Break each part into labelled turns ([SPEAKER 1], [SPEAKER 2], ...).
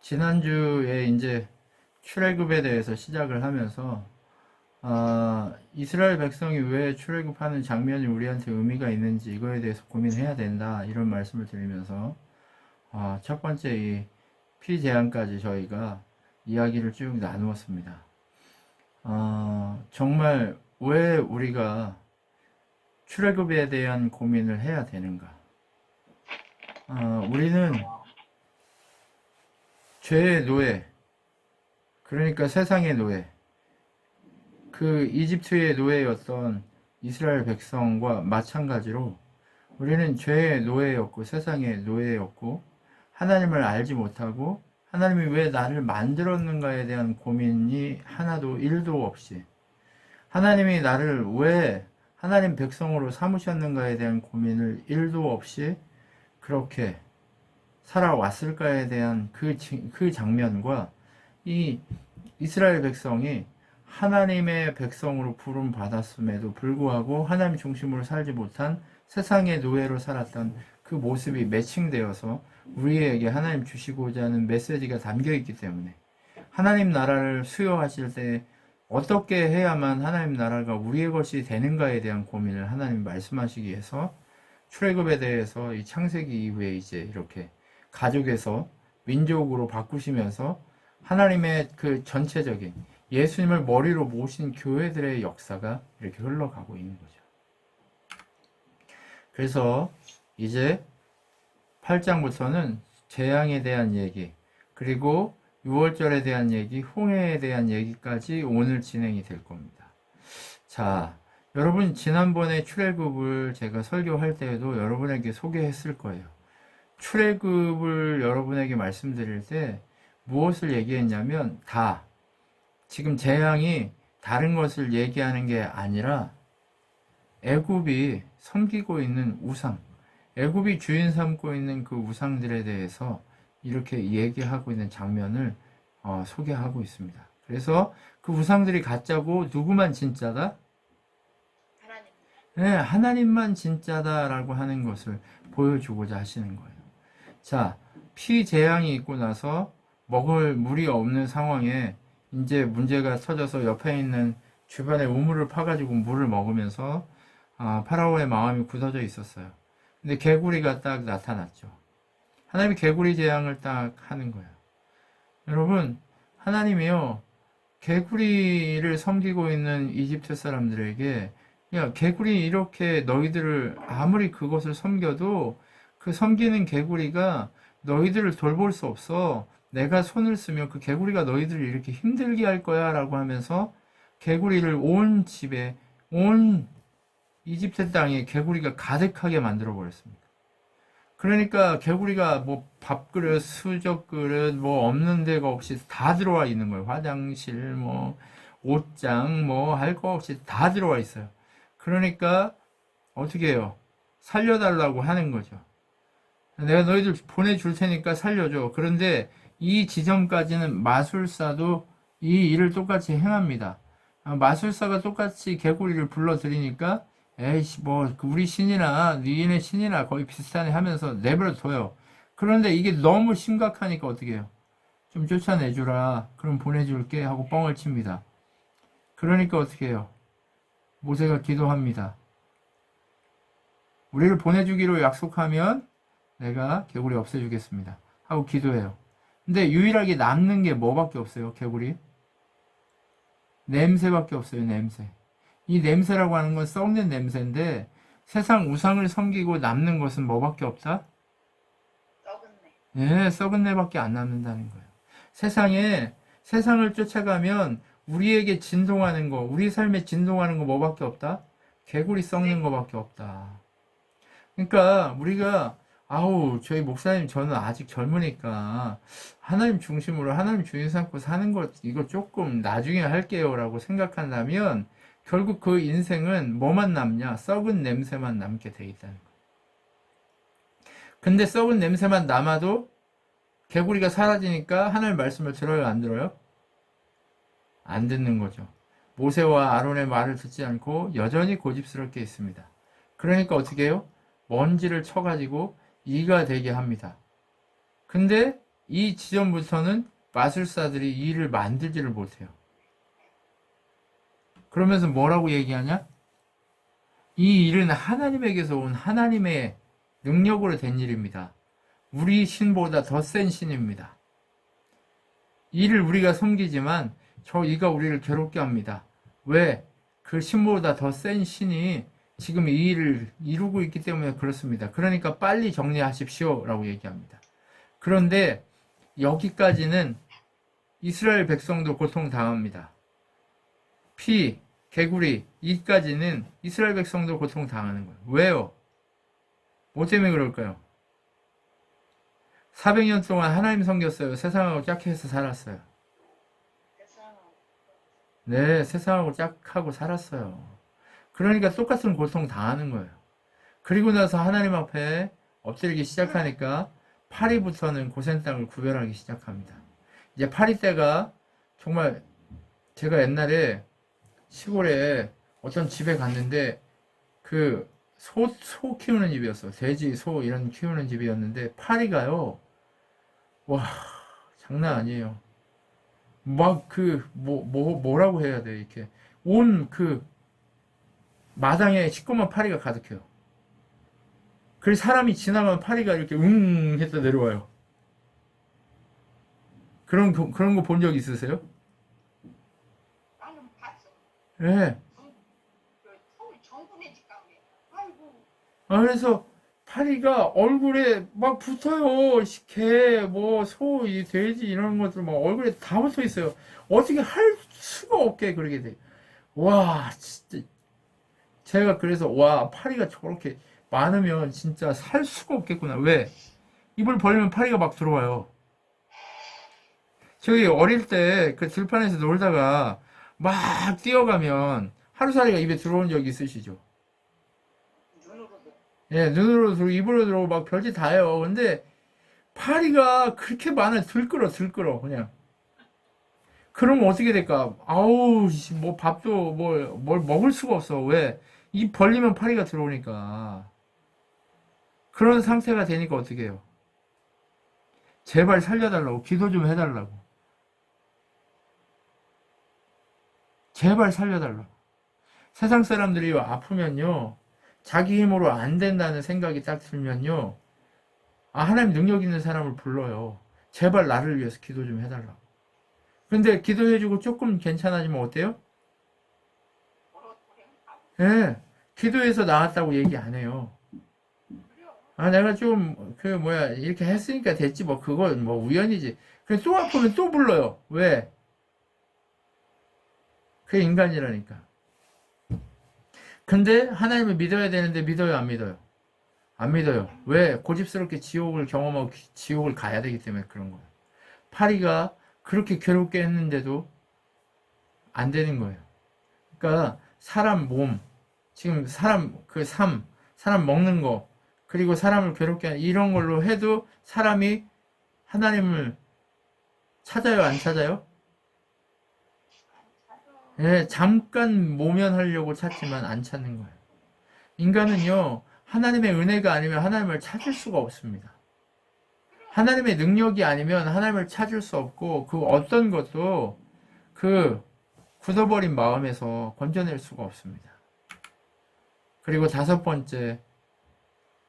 [SPEAKER 1] 지난주에 이제 출애굽에 대해서 시작을 하면서 이스라엘 백성이 왜 출애굽하는 장면이 우리한테 의미가 있는지 이거에 대해서 고민해야 된다 이런 말씀을 드리면서 첫 번째 이 피제한까지 저희가 이야기를 쭉 나누었습니다. 정말 왜 우리가 출애굽에 대한 고민을 해야 되는가? 우리는 죄의 노예, 그러니까 세상의 노예, 그 이집트의 노예였던 이스라엘 백성과 마찬가지로 우리는 죄의 노예였고 세상의 노예였고 하나님을 알지 못하고 하나님이 왜 나를 만들었는가에 대한 고민이 하나도 일도 없이 하나님이 나를 왜 하나님 백성으로 삼으셨는가에 대한 고민을 일도 없이 그렇게 살아왔을까에 대한 그 장면과 이 이스라엘 백성이 하나님의 백성으로 부름 받았음에도 불구하고 하나님 중심으로 살지 못한 세상의 노예로 살았던 그 모습이 매칭되어서 우리에게 하나님 주시고자 하는 메시지가 담겨 있기 때문에 하나님 나라를 수여하실 때 어떻게 해야만 하나님 나라가 우리의 것이 되는가에 대한 고민을 하나님 말씀하시기 위해서 출애굽에 대해서 이 창세기 이후에 이제 이렇게 가족에서 민족으로 바꾸시면서 하나님의 그 전체적인 예수님을 머리로 모신 교회들의 역사가 이렇게 흘러가고 있는 거죠. 그래서 이제 8장부터는 재앙에 대한 얘기, 그리고 6월절에 대한 얘기, 홍해에 대한 얘기까지 오늘 진행이 될 겁니다. 자, 여러분 지난번에 출애굽을 제가 설교할 때에도 여러분에게 소개했을 거예요. 출애굽을 여러분에게 말씀드릴 때 무엇을 얘기했냐면 지금 재앙이 다른 것을 얘기하는 게 아니라 애굽이 섬기고 있는 우상, 애굽이 주인 삼고 있는 그 우상들에 대해서 이렇게 얘기하고 있는 장면을 소개하고 있습니다. 그래서 그 우상들이 가짜고 누구만 진짜다?
[SPEAKER 2] 하나님.
[SPEAKER 1] 네, 하나님만 진짜다라고 하는 것을 보여주고자 하시는 거예요. 자, 피재앙이 있고 나서 먹을 물이 없는 상황에 이제 문제가 터져서 옆에 있는 주변에 우물을 파가지고 물을 먹으면서 파라오의 마음이 굳어져 있었어요. 근데 개구리가 딱 나타났죠. 하나님이 개구리 재앙을 딱 하는 거예요. 여러분, 하나님이요, 개구리를 섬기고 있는 이집트 사람들에게 야, 개구리 이렇게 너희들을 아무리 그것을 섬겨도 그 섬기는 개구리가 너희들을 돌볼 수 없어. 내가 손을 쓰면 그 개구리가 너희들을 이렇게 힘들게 할 거야 라고 하면서 개구리를 온 집에, 온 이집트 땅에 개구리가 가득하게 만들어 버렸습니다. 그러니까 개구리가 뭐 밥그릇, 수저그릇, 뭐 없는 데가 없이 다 들어와 있는 거예요. 화장실, 뭐 옷장, 뭐 할 거 없이 다 들어와 있어요. 그러니까 어떻게 해요? 살려달라고 하는 거죠. 내가 너희들 보내줄 테니까 살려줘. 그런데 이 지점까지는 마술사도 이 일을 똑같이 행합니다. 마술사가 똑같이 개구리를 불러들이니까 에이씨 뭐 우리 신이나 니네 신이나 거의 비슷하네 하면서 내버려둬요. 그런데 이게 너무 심각하니까 어떻게 해요? 좀 쫓아내주라. 그럼 보내줄게 하고 뻥을 칩니다. 그러니까 어떻게 해요? 모세가 기도합니다. 우리를 보내주기로 약속하면 내가 개구리 없애주겠습니다. 하고 기도해요. 근데 유일하게 남는 게 뭐밖에 없어요, 개구리? 냄새밖에 없어요, 냄새. 이 냄새라고 하는 건 썩는 냄새인데 세상 우상을 섬기고 남는 것은 뭐밖에 없다?
[SPEAKER 2] 썩은 내.
[SPEAKER 1] 예, 썩은 내밖에 안 남는다는 거예요. 세상을 쫓아가면 우리에게 진동하는 거, 우리 삶에 진동하는 거 뭐밖에 없다? 개구리 썩는 거밖에 없다. 그러니까 우리가 저희 목사님 저는 아직 젊으니까 하나님 중심으로 하나님 주인 삼고 사는 것 이거 조금 나중에 할게요라고 생각한다면 결국 그 인생은 뭐만 남냐? 썩은 냄새만 남게 돼 있다는 거예요. 근데 썩은 냄새만 남아도 개구리가 사라지니까 하나님 말씀을 들어요, 안 들어요? 안 듣는 거죠. 모세와 아론의 말을 듣지 않고 여전히 고집스럽게 있습니다. 그러니까 어떻게 해요? 먼지를 쳐가지고 이가 되게 합니다. 근데 이 지점부터는 마술사들이 이 일을 만들지를 못해요. 그러면서 뭐라고 얘기하냐? 이 일은 하나님에게서 온 하나님의 능력으로 된 일입니다. 우리 신보다 더 센 신입니다. 이를 우리가 섬기지만 이가 우리를 괴롭게 합니다. 왜? 그 신보다 더 센 신이 지금 이 일을 이루고 있기 때문에 그렇습니다. 그러니까 빨리 정리하십시오 라고 얘기합니다. 그런데 여기까지는 이스라엘 백성도 고통당합니다. 피, 개구리, 이까지는 이스라엘 백성도 고통당하는 거예요. 왜요? 뭐 때문에 그럴까요? 400년 동안 하나님 섬겼어요. 세상하고 짝해서 살았어요. 네, 세상하고 짝하고 살았어요. 그러니까 똑같은 고통 당하는 거예요. 그리고 나서 하나님 앞에 엎드리기 시작하니까 파리부터는 고센 땅을 구별하기 시작합니다. 이제 파리 때가 정말 제가 옛날에 시골에 어떤 집에 갔는데 그 소 키우는 집이었어. 돼지, 소 이런 키우는 집이었는데 파리가요. 와, 장난 아니에요. 막 뭐라고 해야 돼, 이렇게. 온 마당에 시꺼먼 파리가 가득해요. 그래서 사람이 지나가면 파리가 이렇게 했다 내려와요. 그런 거 본 적 있으세요?
[SPEAKER 2] 나는 봤어.
[SPEAKER 1] 예.
[SPEAKER 2] 서울 정부네 집 가게. 아이고.
[SPEAKER 1] 그래서 파리가 얼굴에 막 붙어요. 개, 소, 이 돼지 이런 것들 막 얼굴에 다 붙어 있어요. 어떻게 할 수가 없게 그러게 돼. 와, 진짜. 제가 그래서 와, 파리가 저렇게 많으면 진짜 살 수가 없겠구나. 왜? 입을 벌리면 파리가 막 들어와요. 저희 어릴 때 그 들판에서 놀다가 막 뛰어가면 하루살이가 입에 들어온 적 있으시죠? 예, 눈으로 들어오고 입으로 들어오고 막 별짓 다 해요. 근데 파리가 그렇게 많아 들끓어 그냥. 그러면 어떻게 될까? 아우, 뭐 밥도 뭘 먹을 수가 없어. 왜? 입 벌리면 파리가 들어오니까. 그런 상태가 되니까 어떻게 해요? 제발 살려달라고 기도 좀 해달라고. 제발 살려달라고. 세상 사람들이 아프면요, 자기 힘으로 안 된다는 생각이 딱 들면요, 하나님 능력 있는 사람을 불러요. 제발 나를 위해서 기도 좀 해달라고. 근데 기도해주고 조금 괜찮아지면 어때요? 예, 기도해서 나았다고 얘기 안 해요. 내가 좀, 이렇게 했으니까 됐지, 그건 우연이지. 그래, 또 아프면 또 불러요. 왜? 그게 인간이라니까. 근데 하나님을 믿어야 되는데 믿어요, 안 믿어요? 안 믿어요. 왜? 고집스럽게 지옥을 경험하고 지옥을 가야 되기 때문에 그런 거예요. 파리가 그렇게 괴롭게 했는데도 안 되는 거예요. 그러니까 사람 몸, 지금 사람 사람 먹는 거, 그리고 사람을 괴롭게 하는 이런 걸로 해도 사람이 하나님을 찾아요, 안 찾아요? 예, 잠깐 모면하려고 찾지만 안 찾는 거예요. 인간은요, 하나님의 은혜가 아니면 하나님을 찾을 수가 없습니다. 하나님의 능력이 아니면 하나님을 찾을 수 없고, 그 어떤 것도 굳어버린 마음에서 건져낼 수가 없습니다. 그리고 5번째,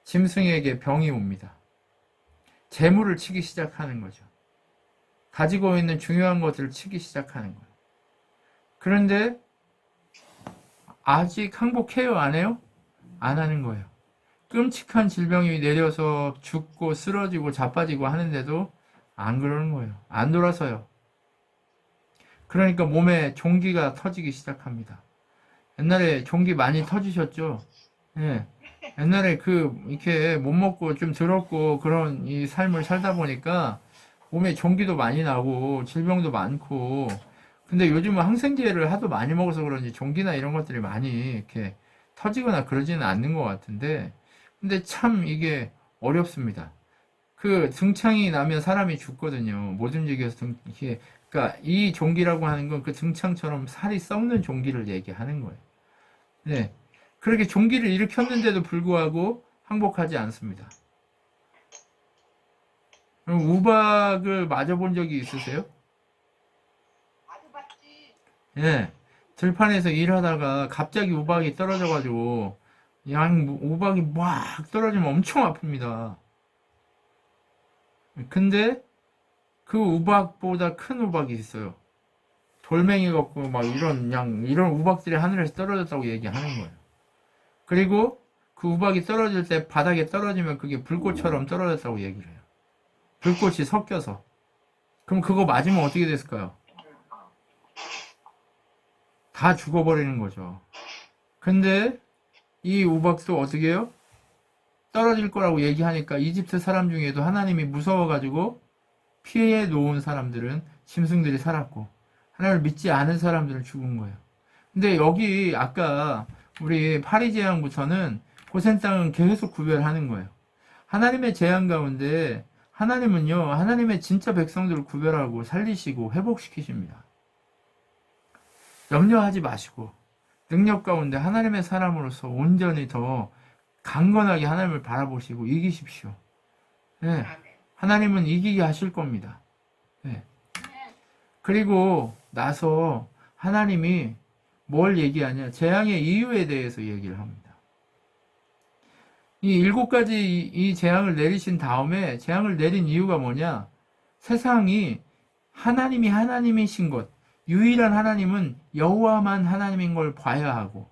[SPEAKER 1] 짐승에게 병이 옵니다. 재물을 치기 시작하는 거죠. 가지고 있는 중요한 것들을 치기 시작하는 거예요. 그런데 아직 항복해요? 안 해요? 안 하는 거예요. 끔찍한 질병이 내려서 죽고 쓰러지고 자빠지고 하는데도 안 그러는 거예요. 안 돌아서요. 그러니까 몸에 종기가 터지기 시작합니다. 옛날에 종기 많이 터지셨죠? 예. 옛날에 이렇게 못 먹고 좀 더럽고 그런 이 삶을 살다 보니까 몸에 종기도 많이 나고 질병도 많고, 근데 요즘은 항생제를 하도 많이 먹어서 그런지 종기나 이런 것들이 많이 이렇게 터지거나 그러지는 않는 것 같은데, 근데 참 이게 어렵습니다. 등창이 나면 사람이 죽거든요. 못 움직여서 이렇게, 그러니까 이 종기라고 하는 건 그 등창처럼 살이 썩는 종기를 얘기하는 거예요. 네. 그렇게 종기를 일으켰는데도 불구하고 항복하지 않습니다. 그럼 우박을 맞아본 적이 있으세요?
[SPEAKER 2] 아주 봤지.
[SPEAKER 1] 예. 들판에서 일하다가 갑자기 우박이 떨어져가지고 우박이 막 떨어지면 엄청 아픕니다. 근데 그 우박보다 큰 우박이 있어요. 돌멩이 같고 막 이런 우박들이 하늘에서 떨어졌다고 얘기하는 거예요. 그리고 그 우박이 떨어질 때 바닥에 떨어지면 그게 불꽃처럼 떨어졌다고 얘기를 해요. 불꽃이 섞여서. 그럼 그거 맞으면 어떻게 됐을까요? 다 죽어버리는 거죠. 근데 이 우박도 어떻게 해요? 떨어질 거라고 얘기하니까 이집트 사람 중에도 하나님이 무서워가지고 피해 놓은 사람들은 짐승들이 살았고 하나님을 믿지 않은 사람들은 죽은 거예요. 근데 여기 아까 우리 파리제왕부터는 고센 땅은 계속 구별하는 거예요. 하나님의 재앙 가운데 하나님은요, 하나님의 진짜 백성들을 구별하고 살리시고 회복시키십니다. 염려하지 마시고 능력 가운데 하나님의 사람으로서 온전히 더 강건하게 하나님을 바라보시고 이기십시오. 네,
[SPEAKER 2] 아멘.
[SPEAKER 1] 하나님은 이기게 하실 겁니다. 네. 그리고 나서 하나님이 뭘 얘기하냐? 재앙의 이유에 대해서 얘기를 합니다. 이 7가지 이 재앙을 내리신 다음에 재앙을 내린 이유가 뭐냐? 세상이 하나님이 하나님이신 것, 유일한 하나님은 여호와만 하나님인 걸 봐야 하고,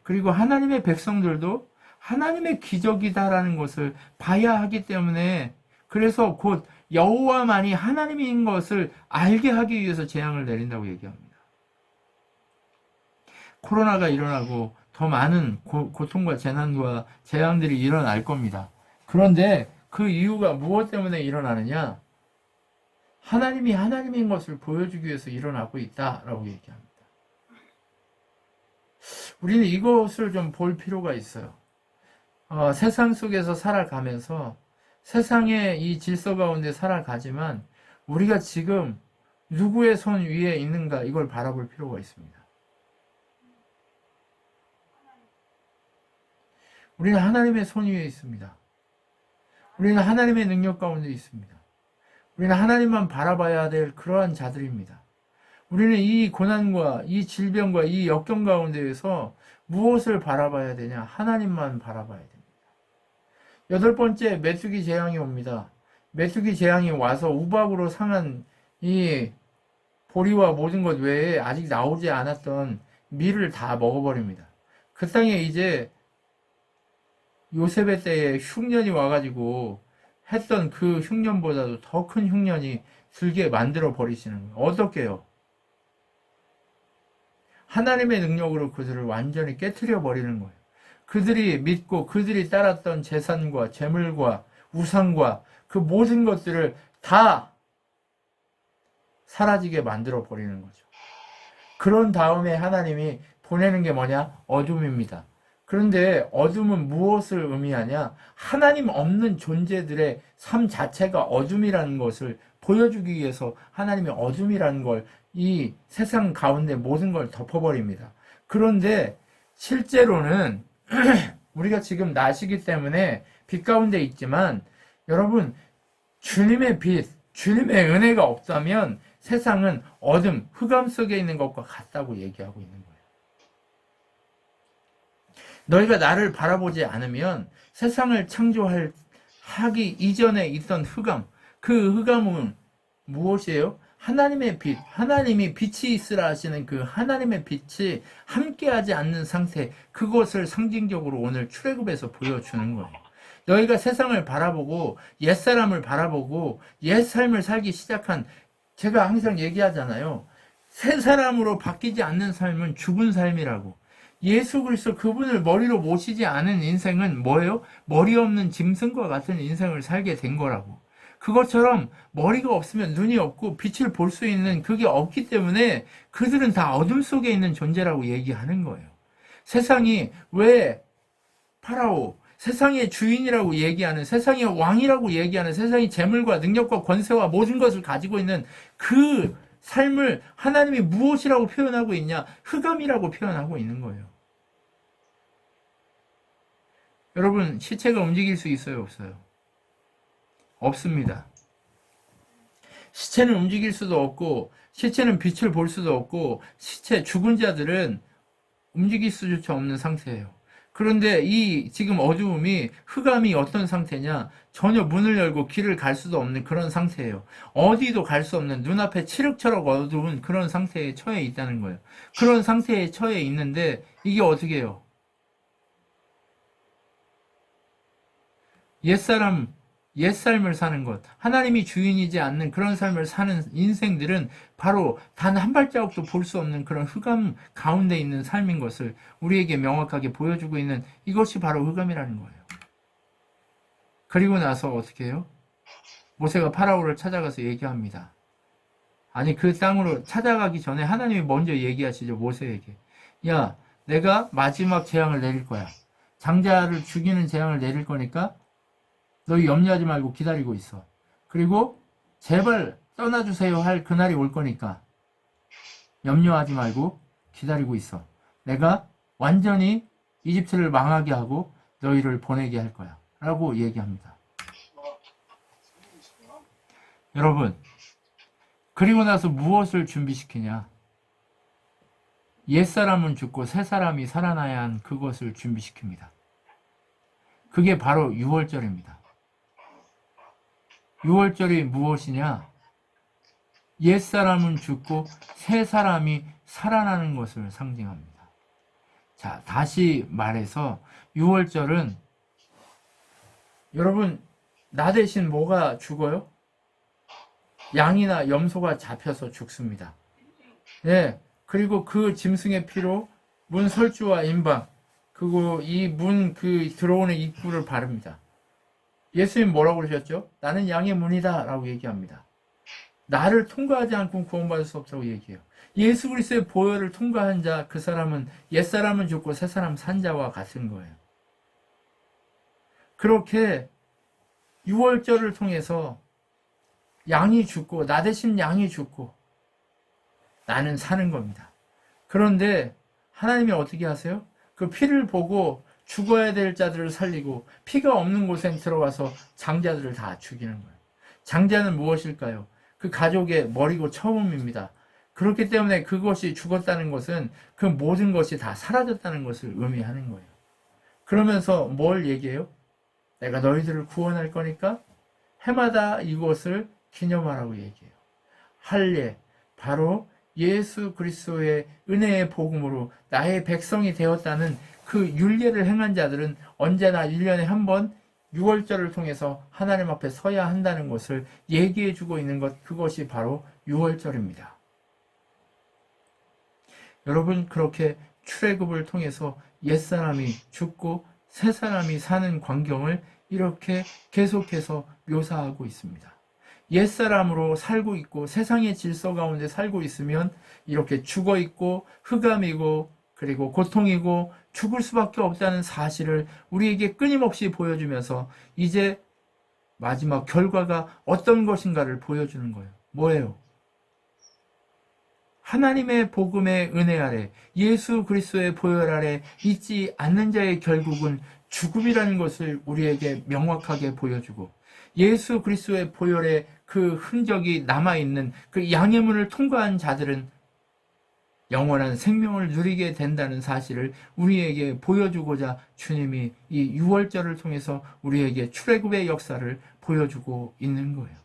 [SPEAKER 1] 그리고 하나님의 백성들도 하나님의 기적이다라는 것을 봐야 하기 때문에, 그래서 곧 여호와만이 하나님인 것을 알게 하기 위해서 재앙을 내린다고 얘기합니다. 코로나가 일어나고 더 많은 고통과 재난과 재앙들이 일어날 겁니다. 그런데 그 이유가 무엇 때문에 일어나느냐? 하나님이 하나님인 것을 보여주기 위해서 일어나고 있다라고 얘기합니다. 우리는 이것을 좀 볼 필요가 있어요. 세상 속에서 살아가면서 세상의 이 질서 가운데 살아가지만 우리가 지금 누구의 손 위에 있는가 이걸 바라볼 필요가 있습니다. 우리는 하나님의 손 위에 있습니다. 우리는 하나님의 능력 가운데 있습니다. 우리는 하나님만 바라봐야 될 그러한 자들입니다. 우리는 이 고난과 이 질병과 이 역경 가운데에서 무엇을 바라봐야 되냐? 하나님만 바라봐야 됩니다. 8번째 메뚜기 재앙이 옵니다. 메뚜기 재앙이 와서 우박으로 상한 이 보리와 모든 것 외에 아직 나오지 않았던 밀을 다 먹어버립니다. 그 땅에 이제 요셉의 때에 흉년이 와가지고 했던 그 흉년보다도 더 큰 흉년이 들게 만들어 버리시는 거예요. 어떻게요? 하나님의 능력으로 그들을 완전히 깨트려 버리는 거예요. 그들이 믿고 그들이 따랐던 재산과 재물과 우상과 그 모든 것들을 다 사라지게 만들어 버리는 거죠. 그런 다음에 하나님이 보내는 게 뭐냐? 어둠입니다. 그런데 어둠은 무엇을 의미하냐? 하나님 없는 존재들의 삶 자체가 어둠이라는 것을 보여주기 위해서 하나님의 어둠이라는 걸 이 세상 가운데 모든 걸 덮어버립니다. 그런데 실제로는 우리가 지금 낮이기 때문에 빛 가운데 있지만 여러분 주님의 빛, 주님의 은혜가 없다면 세상은 어둠, 흑암 속에 있는 것과 같다고 얘기하고 있는 거예요. 너희가 나를 바라보지 않으면 세상을 하기 이전에 있던 흑암, 그 흑암은 무엇이에요? 하나님의 빛, 하나님이 빛이 있으라 하시는 그 하나님의 빛이 함께하지 않는 상태, 그것을 상징적으로 오늘 출애굽에서 보여주는 거예요. 너희가 세상을 바라보고 옛사람을 바라보고 옛 삶을 살기 시작한, 제가 항상 얘기하잖아요. 새 사람으로 바뀌지 않는 삶은 죽은 삶이라고. 예수 그리스도 그분을 머리로 모시지 않은 인생은 뭐예요? 머리 없는 짐승과 같은 인생을 살게 된 거라고. 그것처럼 머리가 없으면 눈이 없고 빛을 볼 수 있는 그게 없기 때문에 그들은 다 어둠 속에 있는 존재라고 얘기하는 거예요. 세상이 왜 파라오, 세상의 주인이라고 얘기하는, 세상의 왕이라고 얘기하는, 세상의 재물과 능력과 권세와 모든 것을 가지고 있는 그 삶을 하나님이 무엇이라고 표현하고 있냐? 흑암이라고 표현하고 있는 거예요. 여러분, 시체가 움직일 수 있어요, 없어요? 없습니다. 시체는 움직일 수도 없고, 시체는 빛을 볼 수도 없고, 죽은 자들은 움직일 수조차 없는 상태예요. 그런데 이 지금 어두움이, 흑암이 어떤 상태냐? 전혀 문을 열고 길을 갈 수도 없는 그런 상태예요. 어디도 갈 수 없는, 눈앞에 칠흑처럼 어두운 그런 상태에 처해 있다는 거예요. 그런 상태에 처해 있는데 이게 어떻게 해요? 옛삶을 사는 것, 하나님이 주인이지 않는 그런 삶을 사는 인생들은 바로 단 한 발자국도 볼 수 없는 그런 흑암 가운데 있는 삶인 것을 우리에게 명확하게 보여주고 있는, 이것이 바로 흑암이라는 거예요. 그리고 나서 어떻게 해요? 모세가 파라오를 찾아가서 얘기합니다. 아니, 그 땅으로 찾아가기 전에 하나님이 먼저 얘기하시죠, 모세에게. 야, 내가 마지막 재앙을 내릴 거야. 장자를 죽이는 재앙을 내릴 거니까 너희 염려하지 말고 기다리고 있어. 그리고 제발 떠나주세요 할 그날이 올 거니까 염려하지 말고 기다리고 있어. 내가 완전히 이집트를 망하게 하고 너희를 보내게 할 거야. 라고 얘기합니다. 여러분, 그리고 나서 무엇을 준비시키냐? 옛사람은 죽고 새사람이 살아나야 한 그것을 준비시킵니다. 그게 바로 유월절입니다. 유월절이 무엇이냐? 옛사람은 죽고 새사람이 살아나는 것을 상징합니다. 자, 다시 말해서 유월절은, 여러분, 나 대신 뭐가 죽어요? 양이나 염소가 잡혀서 죽습니다. 네, 그리고 그 짐승의 피로 문 설주와 임방, 그리고 이 문 들어오는 입구를 바릅니다. 예수님 뭐라고 그러셨죠? 나는 양의 문이다 라고 얘기합니다. 나를 통과하지 않고 구원받을 수 없다고 얘기해요. 예수 그리스도의 보혈을 통과한 자, 그 사람은 옛사람은 죽고 새사람 산 자와 같은 거예요. 그렇게 유월절을 통해서 양이 죽고, 나 대신 양이 죽고 나는 사는 겁니다. 그런데 하나님이 어떻게 하세요? 그 피를 보고 죽어야 될 자들을 살리고 피가 없는 곳에 들어가서 장자들을 다 죽이는 거예요. 장자는 무엇일까요? 그 가족의 머리고 처음입니다. 그렇기 때문에 그것이 죽었다는 것은 그 모든 것이 다 사라졌다는 것을 의미하는 거예요. 그러면서 뭘 얘기해요? 내가 너희들을 구원할 거니까 해마다 이것을 기념하라고 얘기해요. 할례, 바로 예수 그리스도의 은혜의 복음으로 나의 백성이 되었다는 그 율례를 행한 자들은 언제나 1년에 한 번 유월절을 통해서 하나님 앞에 서야 한다는 것을 얘기해 주고 있는 것, 그것이 바로 유월절입니다. 여러분, 그렇게 출애굽을 통해서 옛사람이 죽고 새사람이 사는 광경을 이렇게 계속해서 묘사하고 있습니다. 옛사람으로 살고 있고 세상의 질서 가운데 살고 있으면 이렇게 죽어 있고 흑암이고 그리고 고통이고 죽을 수밖에 없다는 사실을 우리에게 끊임없이 보여주면서 이제 마지막 결과가 어떤 것인가를 보여주는 거예요. 뭐예요? 하나님의 복음의 은혜 아래, 예수 그리스도의 보혈 아래 있지 않는 자의 결국은 죽음이라는 것을 우리에게 명확하게 보여주고, 예수 그리스도의 보혈의 그 흔적이 남아있는 그 양의 문을 통과한 자들은 영원한 생명을 누리게 된다는 사실을 우리에게 보여주고자 주님이 이 유월절을 통해서 우리에게 출애굽의 역사를 보여주고 있는 거예요.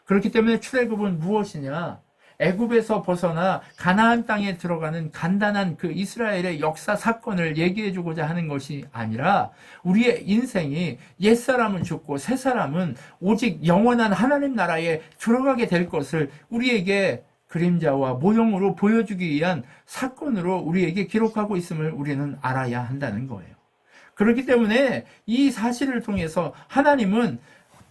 [SPEAKER 1] 그렇기 때문에 출애굽은 무엇이냐? 애굽에서 벗어나 가나안 땅에 들어가는 간단한 그 이스라엘의 역사 사건을 얘기해주고자 하는 것이 아니라 우리의 인생이 옛사람은 죽고 새사람은 오직 영원한 하나님 나라에 들어가게 될 것을 우리에게 그림자와 모형으로 보여주기 위한 사건으로 우리에게 기록하고 있음을 우리는 알아야 한다는 거예요. 그렇기 때문에 이 사실을 통해서 하나님은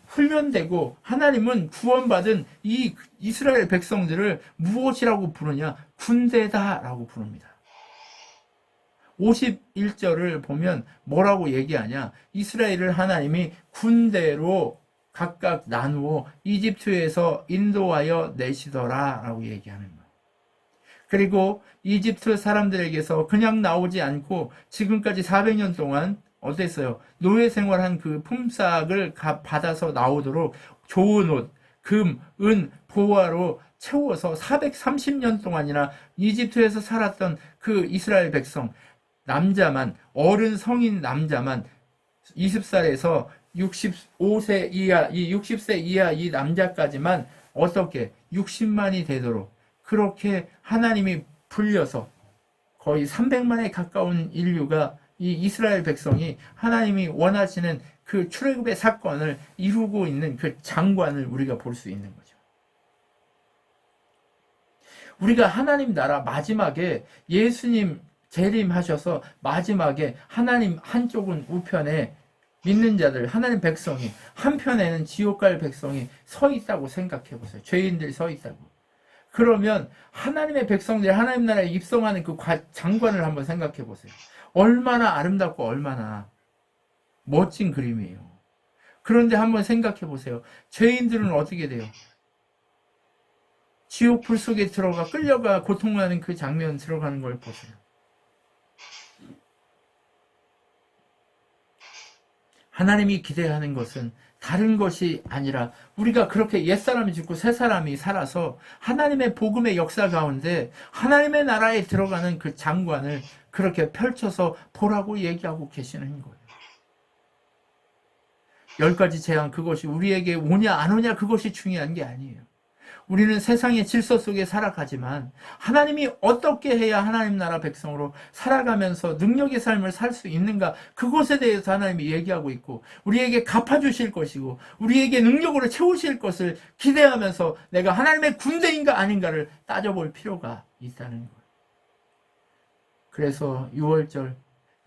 [SPEAKER 1] 훈련되고 하나님은 구원받은 이 이스라엘 백성들을 무엇이라고 부르냐? 군대다라고 부릅니다. 51절을 보면 뭐라고 얘기하냐? 이스라엘을 하나님이 군대로 각각 나누어 이집트에서 인도하여 내시더라 라고 얘기하는 거예요. 그리고 이집트 사람들에게서 그냥 나오지 않고 지금까지 400년 동안 어땠어요? 노예 생활한 그 품삯을 받아서 나오도록 좋은 옷, 금, 은, 보화로 채워서 430년 동안이나 이집트에서 살았던 그 이스라엘 백성, 남자만, 어른 성인 남자만 20살에서 65세 이하, 이 60세 이하 이 남자까지만 어떻게 60만이 되도록 그렇게 하나님이 불려서 거의 300만에 가까운 인류가 이 이스라엘 백성이 하나님이 원하시는 그 출애굽의 사건을 이루고 있는 그 장관을 우리가 볼 수 있는 거죠. 우리가 하나님 나라 마지막에 예수님 재림하셔서 마지막에 하나님 한쪽은 우편에 믿는 자들, 하나님 백성이, 한편에는 지옥 갈 백성이 서 있다고 생각해 보세요. 죄인들이 서 있다고. 그러면 하나님의 백성들이 하나님 나라에 입성하는 그 장관을 한번 생각해 보세요. 얼마나 아름답고 얼마나 멋진 그림이에요. 그런데 한번 생각해 보세요. 죄인들은 어떻게 돼요? 지옥 불 속에 들어가 끌려가 고통하는 그 장면 들어가는 걸 보세요. 하나님이 기대하는 것은 다른 것이 아니라 우리가 그렇게 옛사람이 죽고 새사람이 살아서 하나님의 복음의 역사 가운데 하나님의 나라에 들어가는 그 장관을 그렇게 펼쳐서 보라고 얘기하고 계시는 거예요. 10가지 재앙, 그것이 우리에게 오냐 안 오냐 그것이 중요한 게 아니에요. 우리는 세상의 질서 속에 살아가지만 하나님이 어떻게 해야 하나님 나라 백성으로 살아가면서 능력의 삶을 살 수 있는가, 그것에 대해서 하나님이 얘기하고 있고 우리에게 갚아주실 것이고 우리에게 능력으로 채우실 것을 기대하면서 내가 하나님의 군대인가 아닌가를 따져볼 필요가 있다는 거예요. 그래서 6월절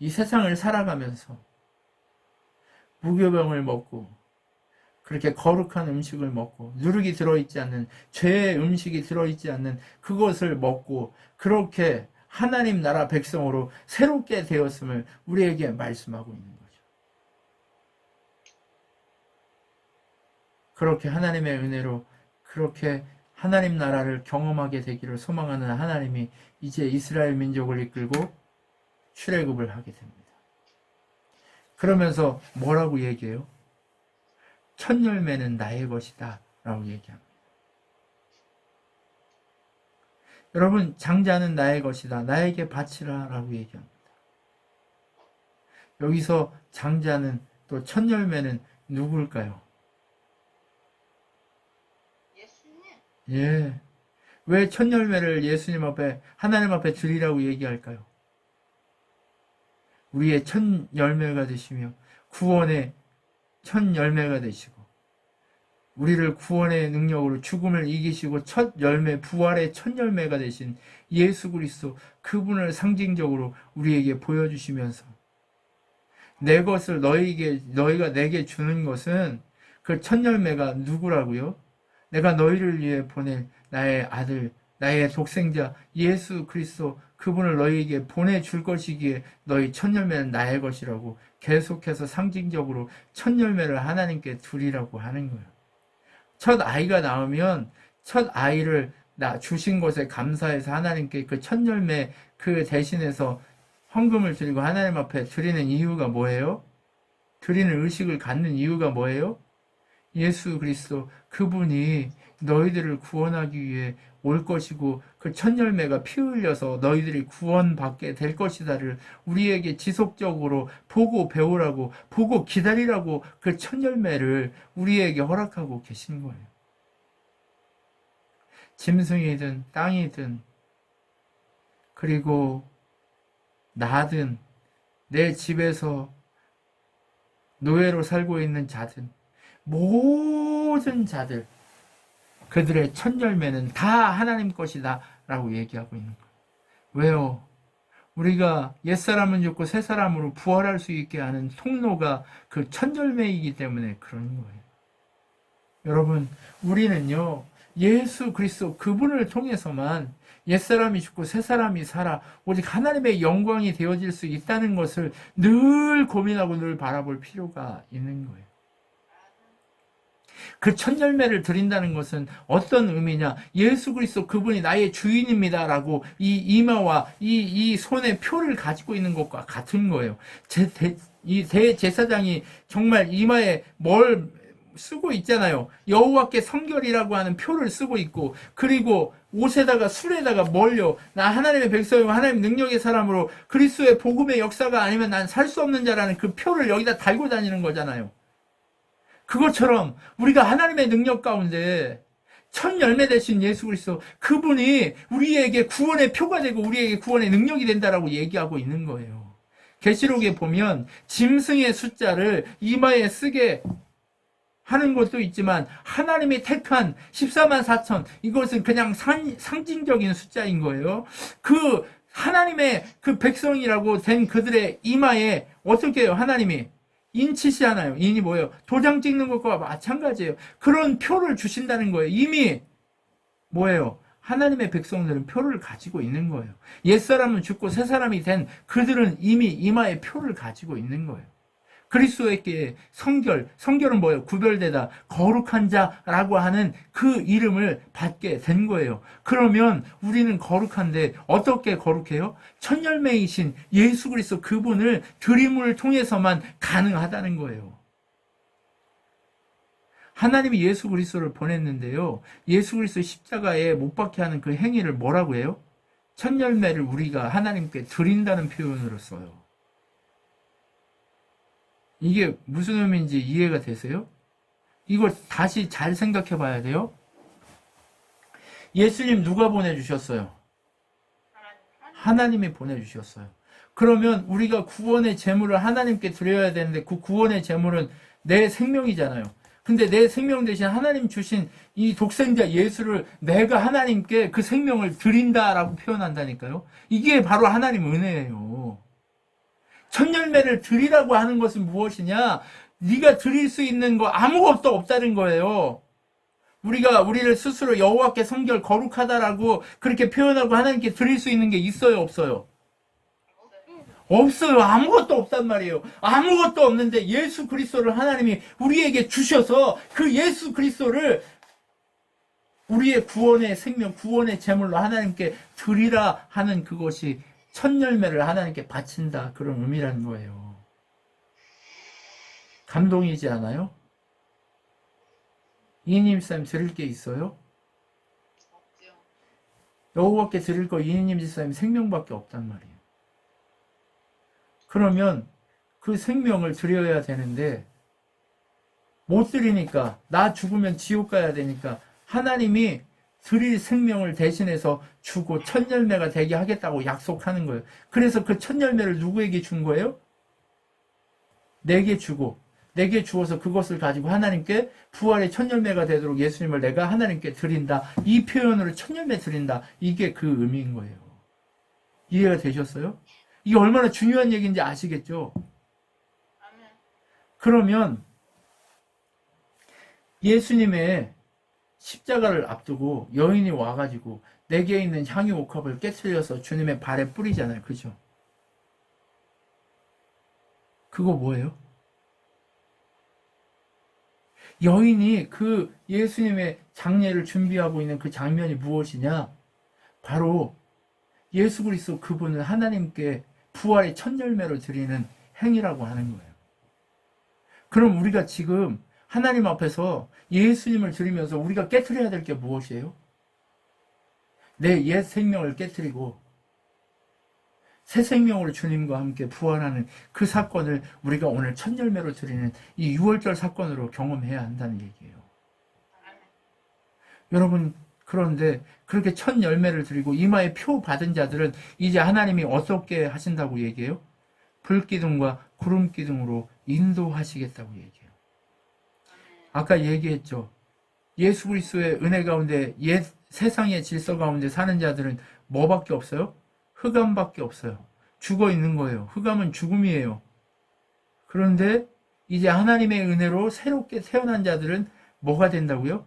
[SPEAKER 1] 이 세상을 살아가면서 무교병을 먹고 그렇게 거룩한 음식을 먹고 누룩이 들어있지 않는 죄의 음식이 들어있지 않는 그것을 먹고 그렇게 하나님 나라 백성으로 새롭게 되었음을 우리에게 말씀하고 있는 거죠. 그렇게 하나님의 은혜로 그렇게 하나님 나라를 경험하게 되기를 소망하는 하나님이 이제 이스라엘 민족을 이끌고 출애굽을 하게 됩니다. 그러면서 뭐라고 얘기해요? 첫 열매는 나의 것이다 라고 얘기합니다. 여러분, 장자는 나의 것이다, 나에게 바치라 라고 얘기합니다. 여기서 장자는 또 첫 열매는 누굴까요?
[SPEAKER 2] 예수님.
[SPEAKER 1] 예. 왜 첫 열매를 예수님 앞에, 하나님 앞에 드리라고 얘기할까요? 우리의 첫 열매가 되시며 구원의 첫 열매가 되시고 우리를 구원의 능력으로 죽음을 이기시고 첫 열매, 부활의 첫 열매가 되신 예수 그리스도, 그분을 상징적으로 우리에게 보여주시면서 내 것을 너희가 내게 주는 것은 그 첫 열매가 누구라고요? 내가 너희를 위해 보낼 나의 아들, 나의 독생자 예수 그리스도, 그분을 너희에게 보내줄 것이기에 너희 첫 열매는 나의 것이라고 계속해서 상징적으로 첫 열매를 하나님께 드리라고 하는 거예요. 첫 아이가 나오면 첫 아이를 주신 것에 감사해서 하나님께 그 첫 열매 그 대신해서 헌금을 드리고 하나님 앞에 드리는 이유가 뭐예요? 드리는 의식을 갖는 이유가 뭐예요? 예수 그리스도, 그분이 너희들을 구원하기 위해 올 것이고 그 첫 열매가 피 흘려서 너희들이 구원받게 될 것이다를 우리에게 지속적으로 보고 배우라고, 보고 기다리라고 그 첫 열매를 우리에게 허락하고 계신 거예요. 짐승이든 땅이든 그리고 나든 내 집에서 노예로 살고 있는 자든 모든 자들, 그들의 첫 열매는 다 하나님 것이다 라고 얘기하고 있는 거예요. 왜요? 우리가 옛사람은 죽고 새사람으로 부활할 수 있게 하는 통로가 그 첫 열매이기 때문에 그런 거예요. 여러분, 우리는요 예수 그리스도 그분을 통해서만 옛사람이 죽고 새사람이 살아 오직 하나님의 영광이 되어질 수 있다는 것을 늘 고민하고 늘 바라볼 필요가 있는 거예요. 그 첫 열매를 드린다는 것은 어떤 의미냐? 예수 그리스도 그분이 나의 주인입니다라고 이 이마와 이 손에 표를 가지고 있는 것과 같은 거예요. 이 대제사장이 정말 이마에 쓰고 있잖아요. 여호와께 성결이라고 하는 표를 쓰고 있고, 그리고 옷에다가 술에다가 멀려 나 하나님의 백성이고 하나님 능력의 사람으로 그리스도의 복음의 역사가 아니면 난 살 수 없는 자라는 그 표를 여기다 달고 다니는 거잖아요. 그것처럼 우리가 하나님의 능력 가운데 첫 열매 되신 예수 그리스도, 그분이 우리에게 구원의 표가 되고 우리에게 구원의 능력이 된다라고 얘기하고 있는 거예요. 계시록에 보면 짐승의 숫자를 이마에 쓰게 하는 것도 있지만 하나님이 택한 14만 4천, 이것은 그냥 상징적인 숫자인 거예요. 그 하나님의 그 백성이라고 된 그들의 이마에 어떻게 해요? 하나님이 인치시하나요? 인이 뭐예요? 도장 찍는 것과 마찬가지예요. 그런 표를 주신다는 거예요. 이미 뭐예요? 하나님의 백성들은 표를 가지고 있는 거예요. 옛사람은 죽고 새사람이 된 그들은 이미 이마에 표를 가지고 있는 거예요. 그리스도에게 성결은 뭐예요? 구별되다, 거룩한 자라고 하는 그 이름을 받게 된 거예요. 그러면 우리는 거룩한데 어떻게 거룩해요? 첫 열매이신 예수 그리스도 그분을 드림을 통해서만 가능하다는 거예요. 하나님이 예수 그리스도를 보냈는데요. 예수 그리스도 십자가에 못 박게 하는 그 행위를 뭐라고 해요? 첫 열매를 우리가 하나님께 드린다는 표현으로 써요. 이게 무슨 의미인지 이해가 되세요? 이걸 다시 잘 생각해 봐야 돼요. 예수님 누가 보내주셨어요? 하나님이 보내주셨어요. 그러면 우리가 구원의 제물을 하나님께 드려야 되는데 그 구원의 제물은 내 생명이잖아요. 근데 내 생명 대신 하나님 주신 이 독생자 예수를 내가 하나님께 그 생명을 드린다라고 표현한다니까요. 이게 바로 하나님 은혜예요. 첫 열매를 드리라고 하는 것은 무엇이냐? 네가 드릴 수 있는 거 아무것도 없다는 거예요. 우리가 우리를 스스로 여호와께 성결 거룩하다라고 그렇게 표현하고 하나님께 드릴 수 있는 게 있어요, 없어요? 없어요. 아무것도 없단 말이에요. 아무것도 없는데 예수 그리스도를 하나님이 우리에게 주셔서 그 예수 그리스도를 우리의 구원의 생명, 구원의 제물로 하나님께 드리라 하는 그것이 첫 열매를 하나님께 바친다, 그런 의미라는 거예요. 감동이지 않아요? 이인님 집사님 드릴 게 있어요?
[SPEAKER 2] 없죠.
[SPEAKER 1] 여호와께 드릴 거 이인님 집사님 생명밖에 없단 말이에요. 그러면 그 생명을 드려야 되는데 못 드리니까, 나 죽으면 지옥 가야 되니까 하나님이 드릴 생명을 대신해서 주고 첫 열매가 되게 하겠다고 약속하는 거예요. 그래서 그 첫 열매를 누구에게 준 거예요? 내게 주고, 내게 주어서 그것을 가지고 하나님께 부활의 첫 열매가 되도록 예수님을 내가 하나님께 드린다. 이 표현으로 첫 열매 드린다. 이게 그 의미인 거예요. 이해가 되셨어요? 이게 얼마나 중요한 얘기인지 아시겠죠?
[SPEAKER 2] 아멘.
[SPEAKER 1] 그러면 예수님의 십자가를 앞두고 여인이 와가지고 내게 있는 향유 옥합을 깨트려서 주님의 발에 뿌리잖아요. 그죠? 그거 뭐예요? 여인이 그 예수님의 장례를 준비하고 있는 그 장면이 무엇이냐? 바로 예수 그리스도 그분을 하나님께 부활의 첫 열매로 드리는 행위라고 하는 거예요. 그럼 우리가 지금 하나님 앞에서 예수님을 드리면서 우리가 깨트려야 될 게 무엇이에요? 내 옛 생명을 깨트리고 새 생명으로 주님과 함께 부활하는 그 사건을 우리가 오늘 첫 열매로 드리는 이 6월절 사건으로 경험해야 한다는 얘기예요. 여러분, 그런데 그렇게 첫 열매를 드리고 이마에 표 받은 자들은 이제 하나님이 어떻게 하신다고 얘기해요? 불기둥과 구름기둥으로 인도하시겠다고 얘기해요. 아까 얘기했죠. 예수 그리스도의 은혜 가운데 옛 세상의 질서 가운데 사는 자들은 뭐밖에 없어요? 흑암밖에 없어요. 죽어 있는 거예요. 흑암은 죽음이에요. 그런데 이제 하나님의 은혜로 새롭게 태어난 자들은 뭐가 된다고요?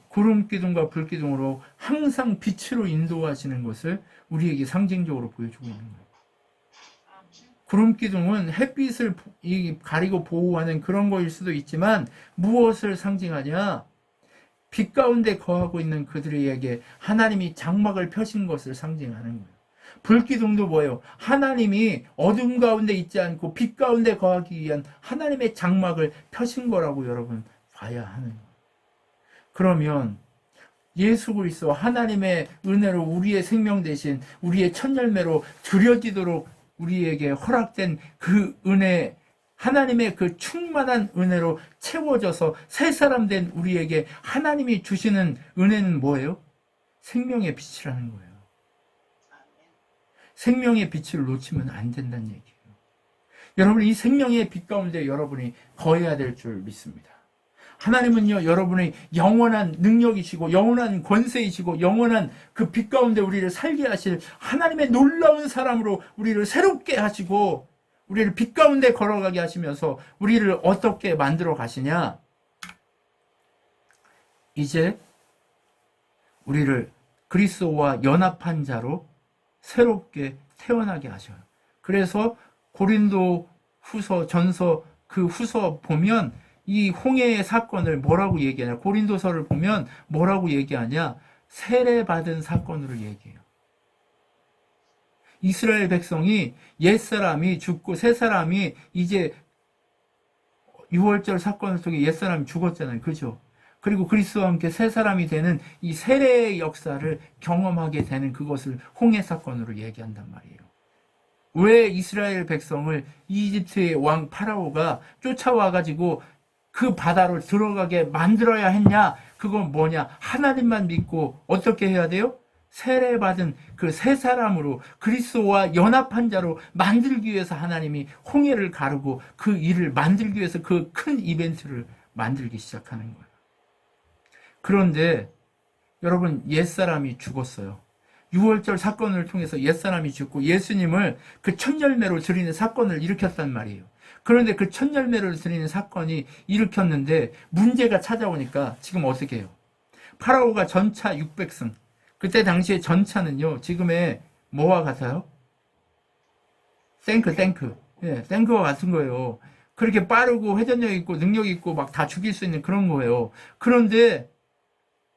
[SPEAKER 1] 구름기둥과 불기둥으로 항상 빛으로 인도하시는 것을 우리에게 상징적으로 보여주고 있는 거예요. 구름기둥은 햇빛을 가리고 보호하는 그런 거일 수도 있지만 무엇을 상징하냐? 빛 가운데 거하고 있는 그들에게 하나님이 장막을 펴신 것을 상징하는 거예요. 불기둥도 뭐예요? 하나님이 어둠 가운데 있지 않고 빛 가운데 거하기 위한 하나님의 장막을 펴신 거라고 여러분 봐야 하는 거예요. 그러면 예수 그리스도 하나님의 은혜로 우리의 생명 대신 우리의 첫 열매로 드려지도록 우리에게 허락된 그 은혜, 하나님의 그 충만한 은혜로 채워져서 새 사람 된 우리에게 하나님이 주시는 은혜는 뭐예요? 생명의 빛이라는 거예요. 생명의 빛을 놓치면 안 된다는 얘기예요. 여러분, 이 생명의 빛 가운데 여러분이 거해야 될 줄 믿습니다. 하나님은요, 여러분의 영원한 능력이시고 영원한 권세이시고 영원한 그 빛 가운데 우리를 살게 하실 하나님의 놀라운 사람으로 우리를 새롭게 하시고 우리를 빛 가운데 걸어가게 하시면서 우리를 어떻게 만들어 가시냐? 이제 우리를 그리스도와 연합한 자로 새롭게 태어나게 하셔요. 그래서 고린도 후서, 전서, 그 후서 보면 이 홍해의 사건을 뭐라고 얘기하냐? 고린도서를 보면 뭐라고 얘기하냐? 세례받은 사건으로 얘기해요. 이스라엘 백성이 옛사람이 죽고 새사람이 이제 6월절 사건을 통해 옛사람이 죽었잖아요. 그죠? 그리고 그리스도와 함께 새사람이 되는 이 세례의 역사를 경험하게 되는 그것을 홍해 사건으로 얘기한단 말이에요. 왜 이스라엘 백성을 이집트의 왕 파라오가 쫓아와가지고 그 바다로 들어가게 만들어야 했냐? 그건 뭐냐? 하나님만 믿고 어떻게 해야 돼요? 세례받은 그 새 사람으로 그리스도와 연합한 자로 만들기 위해서 하나님이 홍해를 가르고 그 일을 만들기 위해서 그 큰 이벤트를 만들기 시작하는 거예요. 그런데 여러분, 옛사람이 죽었어요. 6월절 사건을 통해서 옛사람이 죽고 예수님을 그 첫 열매로 드리는 사건을 일으켰단 말이에요. 그런데 그 첫 열매를 드리는 사건이 일으켰는데 문제가 찾아오니까 지금 어떻게 해요? 파라오가 전차 600승. 그때 당시에 전차는요, 지금의 뭐와 같아요? 탱크. 예, 탱크와 같은 거예요. 그렇게 빠르고 회전력 있고 능력 있고 막 다 죽일 수 있는 그런 거예요. 그런데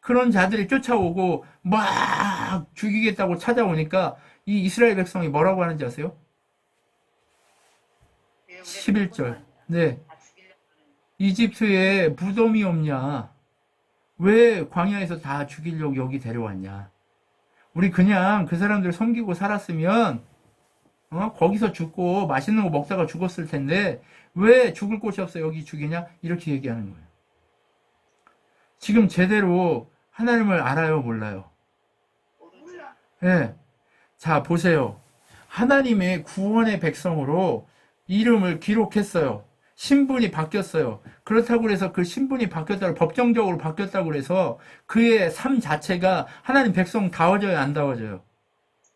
[SPEAKER 1] 그런 자들이 쫓아오고 막 죽이겠다고 찾아오니까 이 이스라엘 백성이 뭐라고 하는지 아세요? 11절. 네. 이집트에 무덤이 없냐? 왜 광야에서 다 죽이려고 여기 데려왔냐? 우리 그냥 그 사람들 섬기고 살았으면 거기서 죽고 맛있는 거 먹다가 죽었을 텐데 왜 죽을 곳이 없어 여기 죽이냐? 이렇게 얘기하는 거예요. 지금 제대로 하나님을 알아요, 몰라요? 네. 자, 보세요. 하나님의 구원의 백성으로 이름을 기록했어요. 신분이 바뀌었어요. 그렇다고 해서 그 신분이 바뀌었다고, 법정적으로 바뀌었다고 해서 그의 삶 자체가 하나님 백성 다워져요, 안 다워져요?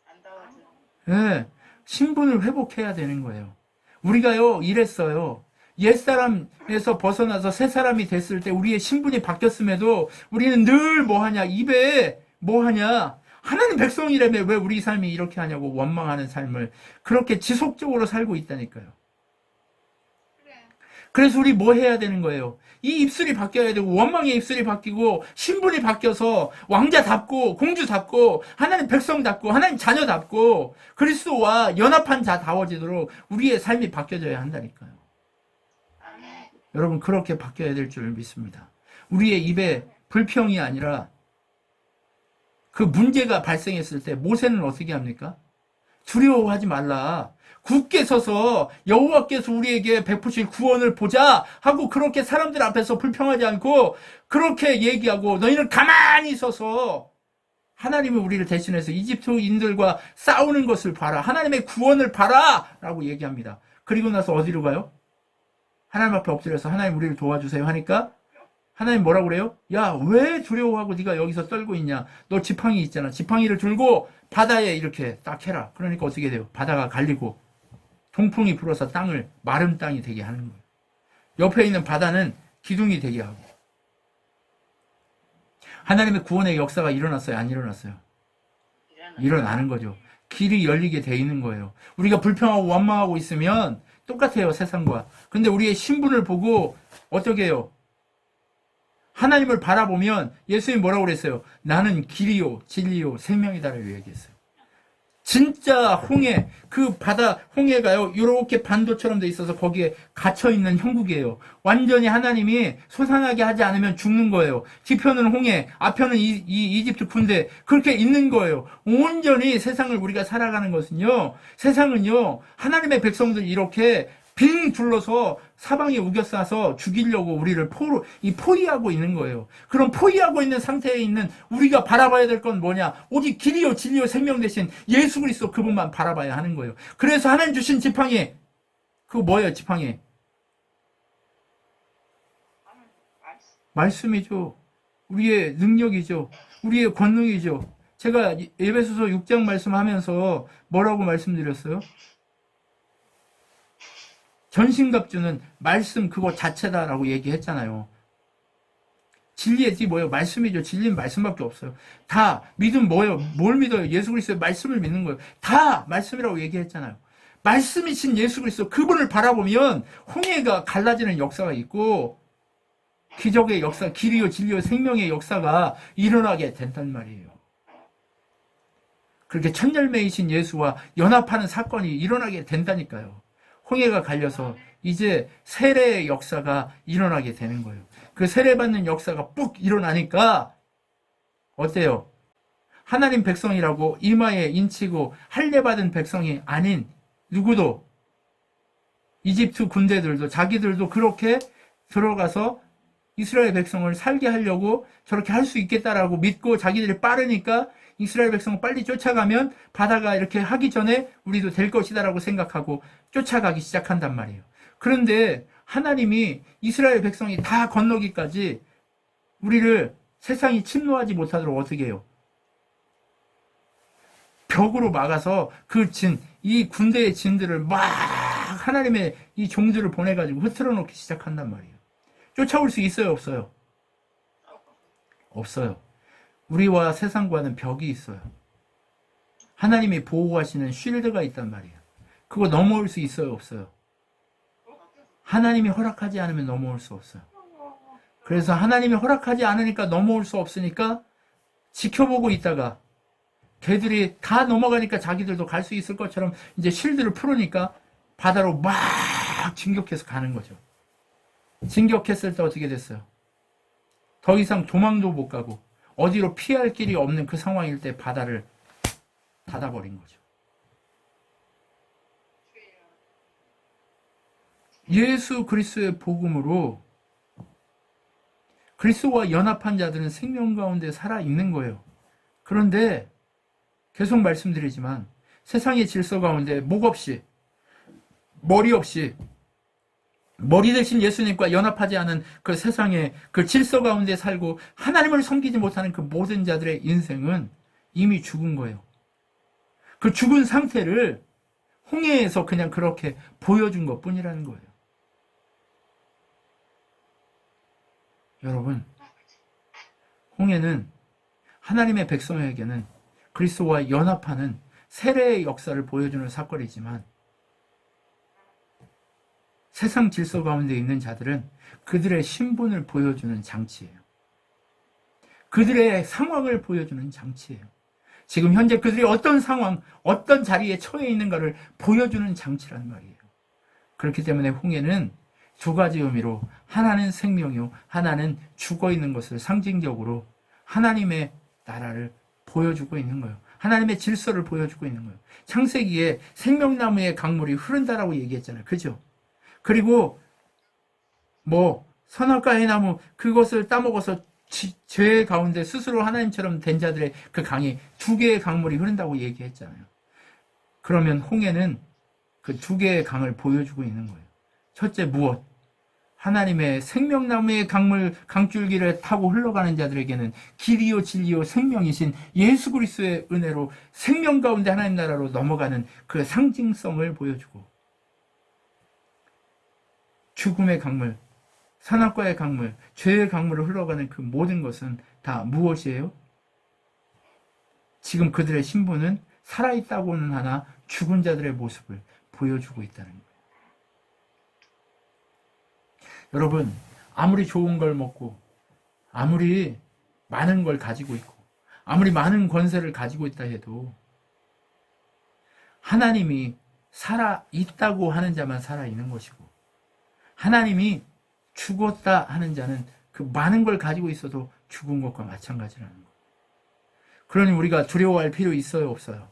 [SPEAKER 2] 안 다워져요.
[SPEAKER 1] 네. 신분을 회복해야 되는 거예요. 우리가요, 이랬어요. 옛사람에서 벗어나서 새사람이 됐을 때 우리의 신분이 바뀌었음에도 우리는 늘 뭐하냐? 입에 뭐하냐? 하나님 백성이라며 왜 우리 삶이 이렇게 하냐고 원망하는 삶을 그렇게 지속적으로 살고 있다니까요. 그래서 우리 뭐 해야 되는 거예요? 이 입술이 바뀌어야 되고 원망의 입술이 바뀌고 신분이 바뀌어서 왕자답고 공주답고 하나님 백성답고 하나님 자녀답고 그리스도와 연합한 자다워지도록 우리의 삶이 바뀌어져야 한다니까요. 여러분, 그렇게 바뀌어야 될 줄 믿습니다. 우리의 입에 불평이 아니라 그 문제가 발생했을 때 모세는 어떻게 합니까? 두려워하지 말라. 굳게 서서 여호와께서 우리에게 베푸실 구원을 보자 하고 그렇게 사람들 앞에서 불평하지 않고 그렇게 얘기하고 너희는 가만히 서서 하나님이 우리를 대신해서 이집트인들과 싸우는 것을 봐라. 하나님의 구원을 봐라 라고 얘기합니다. 그리고 나서 어디로 가요? 하나님 앞에 엎드려서 하나님 우리를 도와주세요 하니까 하나님 뭐라고 그래요? 야, 왜 두려워하고 네가 여기서 떨고 있냐? 너 지팡이 있잖아. 지팡이를 들고 바다에 이렇게 딱 해라. 그러니까 어떻게 돼요? 바다가 갈리고 동풍이 불어서 땅을 마른 땅이 되게 하는 거예요. 옆에 있는 바다는 기둥이 되게 하고. 하나님의 구원의 역사가 일어났어요? 안 일어났어요? 일어나는 거죠. 길이 열리게 돼 있는 거예요. 우리가 불평하고 원망하고 있으면 똑같아요, 세상과. 근데 우리의 신분을 보고 어떻게 해요? 하나님을 바라보면 예수님이 뭐라고 그랬어요? 나는 길이요, 진리요, 생명이다라고 얘기했어요. 진짜 홍해, 그 바다 홍해가요, 이렇게 반도처럼 돼 있어서 거기에 갇혀있는 형국이에요. 완전히 하나님이 솟아나게 하지 않으면 죽는 거예요. 뒤편은 홍해, 앞편은 이집트 군대, 그렇게 있는 거예요. 온전히 세상을 우리가 살아가는 것은요, 세상은요, 하나님의 백성들 이렇게 빙 둘러서 사방에 우겨싸서 죽이려고 우리를 포위하고 있는 거예요. 그럼 포위하고 있는 상태에 있는 우리가 바라봐야 될 건 뭐냐? 오직 길이요 진리요 생명 대신 예수 그리스도 그분만 바라봐야 하는 거예요. 그래서 하나님 주신 지팡이, 그거 뭐예요 지팡이? 말씀이죠. 우리의 능력이죠. 우리의 권능이죠. 제가 에베소서 6장 말씀하면서 뭐라고 말씀드렸어요? 전신갑주는 말씀 그거 자체다라고 얘기했잖아요. 진리의 뭐예요? 말씀이죠. 진리는 말씀밖에 없어요. 다 믿음 뭐예요? 뭘 믿어요? 예수 그리스도의 말씀을 믿는 거예요. 다 말씀이라고 얘기했잖아요. 말씀이신 예수 그리스도 그분을 바라보면 홍해가 갈라지는 역사가 있고 기적의 역사, 길이요 진리요 생명의 역사가 일어나게 된단 말이에요. 그렇게 천열매이신 예수와 연합하는 사건이 일어나게 된다니까요. 홍해가 갈려서 이제 세례의 역사가 일어나게 되는 거예요. 그 세례받는 역사가 ปุ๊ 일어나니까 어때요? 하나님 백성이라고 이마에 인치고 할례받은 백성이 아닌 누구도 이집트 군대들도 자기들도 그렇게 들어가서 이스라엘 백성을 살게 하려고 저렇게 할 수 있겠다라고 믿고 자기들이 빠르니까 이스라엘 백성을 빨리 쫓아가면 바다가 이렇게 하기 전에 우리도 될 것이다라고 생각하고 쫓아가기 시작한단 말이에요. 그런데 하나님이 이스라엘 백성이 다 건너기까지 우리를 세상이 침노하지 못하도록 어떻게 해요? 벽으로 막아서 그 이 군대의 진들을 막 하나님의 이 종들을 보내가지고 흐트러 놓기 시작한단 말이에요. 쫓아올 수 있어요, 없어요? 없어요. 우리와 세상과는 벽이 있어요. 하나님이 보호하시는 쉴드가 있단 말이에요. 그거 넘어올 수 있어요, 없어요? 하나님이 허락하지 않으면 넘어올 수 없어요. 그래서 하나님이 허락하지 않으니까 넘어올 수 없으니까 지켜보고 있다가 걔들이 다 넘어가니까 자기들도 갈 수 있을 것처럼 이제 쉴드를 풀으니까 바다로 막 진격해서 가는 거죠. 진격했을 때 어떻게 됐어요? 더 이상 도망도 못 가고 어디로 피할 길이 없는 그 상황일 때 바다를 닫아버린 거죠. 예수 그리스도의 복음으로 그리스도와 연합한 자들은 생명 가운데 살아있는 거예요. 그런데 계속 말씀드리지만 세상의 질서 가운데 목 없이 머리 없이 머리 대신 예수님과 연합하지 않은 그 세상의 그 질서 가운데 살고 하나님을 섬기지 못하는 그 모든 자들의 인생은 이미 죽은 거예요. 그 죽은 상태를 홍해에서 그냥 그렇게 보여준 것 뿐이라는 거예요. 여러분, 홍해는 하나님의 백성에게는 그리스도와 연합하는 세례의 역사를 보여주는 사건이지만 세상 질서 가운데 있는 자들은 그들의 신분을 보여주는 장치예요. 그들의 상황을 보여주는 장치예요. 지금 현재 그들이 어떤 상황, 어떤 자리에 처해 있는가를 보여주는 장치란 말이에요. 그렇기 때문에 홍해는 두 가지 의미로 하나는 생명이요, 하나는 죽어있는 것을 상징적으로 하나님의 나라를 보여주고 있는 거예요. 하나님의 질서를 보여주고 있는 거예요. 창세기에 생명나무의 강물이 흐른다라고 얘기했잖아요. 그죠? 그리고 선악과의 나무 그것을 따먹어서 죄 가운데 스스로 하나님처럼 된 자들의 그 강이 두 개의 강물이 흐른다고 얘기했잖아요. 그러면 홍해는 그 두 개의 강을 보여주고 있는 거예요. 첫째 무엇? 하나님의 생명나무의 강줄기를 타고 흘러가는 자들에게는 길이요 진리요 생명이신 예수 그리스도의 은혜로 생명 가운데 하나님 나라로 넘어가는 그 상징성을 보여주고, 죽음의 강물, 산악과의 강물, 죄의 강물을 흘러가는 그 모든 것은 다 무엇이에요? 지금 그들의 신분은 살아있다고는 하나 죽은 자들의 모습을 보여주고 있다는 거예요. 여러분, 아무리 좋은 걸 먹고 아무리 많은 걸 가지고 있고 아무리 많은 권세를 가지고 있다 해도 하나님이 살아 있다고 하는 자만 살아 있는 것이고, 하나님이 죽었다 하는 자는 그 많은 걸 가지고 있어도 죽은 것과 마찬가지라는 것. 그러니 우리가 두려워할 필요 있어요, 없어요?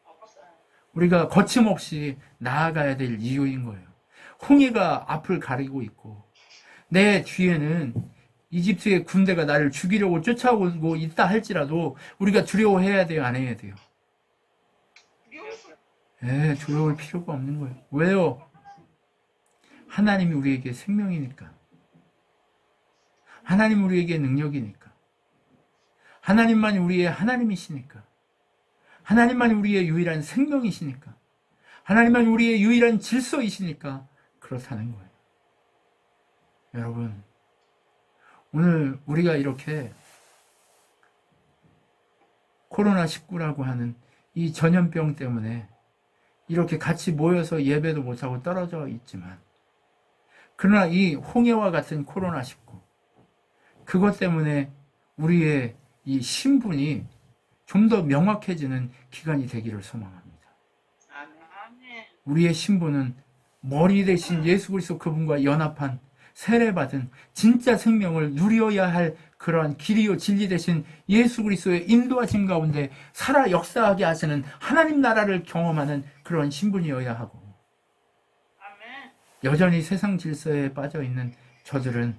[SPEAKER 2] 없어요.
[SPEAKER 1] 우리가 거침없이 나아가야 될 이유인 거예요. 홍해가 앞을 가리고 있고, 내 뒤에는 이집트의 군대가 나를 죽이려고 쫓아오고 있다 할지라도 우리가 두려워해야 돼요, 안 해야 돼요?
[SPEAKER 2] 두려워요.
[SPEAKER 1] 두려울 필요가 없는 거예요. 왜요? 하나님이 우리에게 생명이니까. 하나님 우리에게 능력이니까. 하나님만이 우리의 하나님이시니까. 하나님만이 우리의 유일한 생명이시니까. 하나님만이 우리의 유일한 질서이시니까 그렇다는 거예요. 여러분, 오늘 우리가 이렇게 코로나19라고 하는 이 전염병 때문에 이렇게 같이 모여서 예배도 못하고 떨어져 있지만, 그러나 이 홍해와 같은 코로나19, 그것 때문에 우리의 이 신분이 좀 더 명확해지는 기간이 되기를 소망합니다.
[SPEAKER 2] 아멘.
[SPEAKER 1] 우리의 신분은 머리 대신 예수 그리스도 그분과 연합한 세례받은 진짜 생명을 누려야 할 그러한 길이요 진리 대신 예수 그리스도의 인도하심 가운데 살아 역사하게 하시는 하나님 나라를 경험하는 그런 신분이어야 하고,
[SPEAKER 2] 아멘.
[SPEAKER 1] 여전히 세상 질서에 빠져 있는 저들은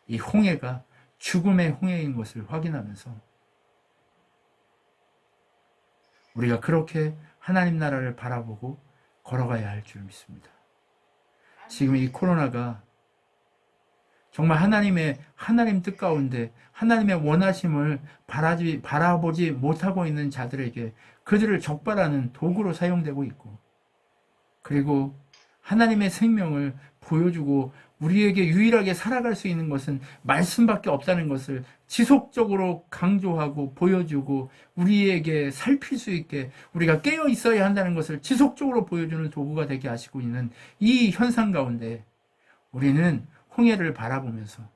[SPEAKER 1] 이 홍해가 죽음의 홍해인 것을 확인하면서 우리가 그렇게 하나님 나라를 바라보고 걸어가야 할 줄 믿습니다. 지금 이 코로나가 정말 하나님 뜻 가운데 하나님의 원하심을 바라보지 못하고 있는 자들에게 그들을 적발하는 도구로 사용되고 있고, 그리고 하나님의 생명을 보여주고 우리에게 유일하게 살아갈 수 있는 것은 말씀밖에 없다는 것을 지속적으로 강조하고 보여주고 우리에게 살필 수 있게 우리가 깨어 있어야 한다는 것을 지속적으로 보여주는 도구가 되게 하시고 있는 이 현상 가운데 우리는 홍해를 바라보면서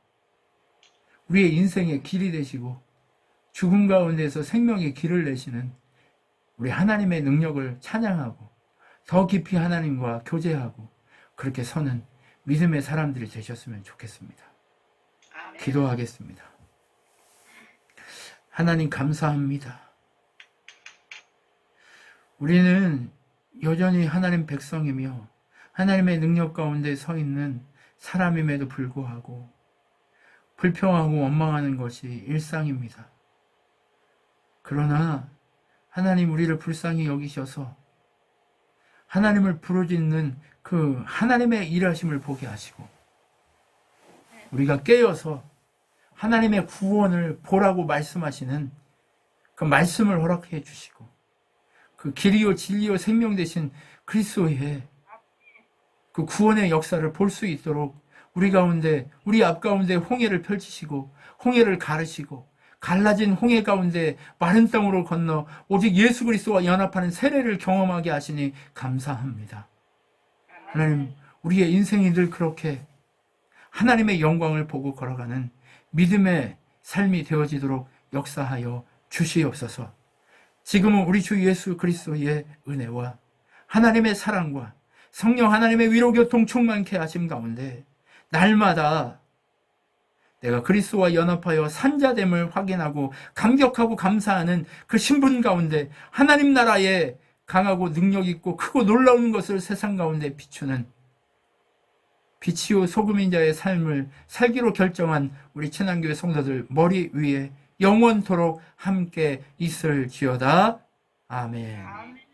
[SPEAKER 1] 우리의 인생의 길이 되시고 죽음 가운데서 생명의 길을 내시는 우리 하나님의 능력을 찬양하고 더 깊이 하나님과 교제하고 그렇게 서는 믿음의 사람들이 되셨으면 좋겠습니다.
[SPEAKER 2] 아멘.
[SPEAKER 1] 기도하겠습니다. 하나님 감사합니다. 우리는 여전히 하나님 백성이며 하나님의 능력 가운데 서 있는 사람임에도 불구하고 불평하고 원망하는 것이 일상입니다. 그러나 하나님 우리를 불쌍히 여기셔서 하나님을 부르짖는 그 하나님의 일하심을 보게 하시고 우리가 깨어서 하나님의 구원을 보라고 말씀하시는 그 말씀을 허락해 주시고 그 길이요 진리요 생명 되신 그리스도의 그 구원의 역사를 볼 수 있도록 우리 가운데 우리 앞 가운데 홍해를 펼치시고 홍해를 가르시고 갈라진 홍해 가운데 마른 땅으로 건너 오직 예수 그리스도와 연합하는 세례를 경험하게 하시니 감사합니다. 하나님 우리의 인생이 늘 그렇게 하나님의 영광을 보고 걸어가는 믿음의 삶이 되어지도록 역사하여 주시옵소서. 지금은 우리 주 예수 그리스도의 은혜와 하나님의 사랑과 성령 하나님의 위로 교통 충만케 하심 가운데 날마다 내가 그리스도와 연합하여 산자됨을 확인하고 감격하고 감사하는 그 신분 가운데 하나님 나라의 강하고 능력 있고 크고 놀라운 것을 세상 가운데 비추는 빛이요 소금인 자의 삶을 살기로 결정한 우리 친환교회 성도들 머리 위에 영원토록 함께 있을지어다. 아멘.
[SPEAKER 2] 아멘.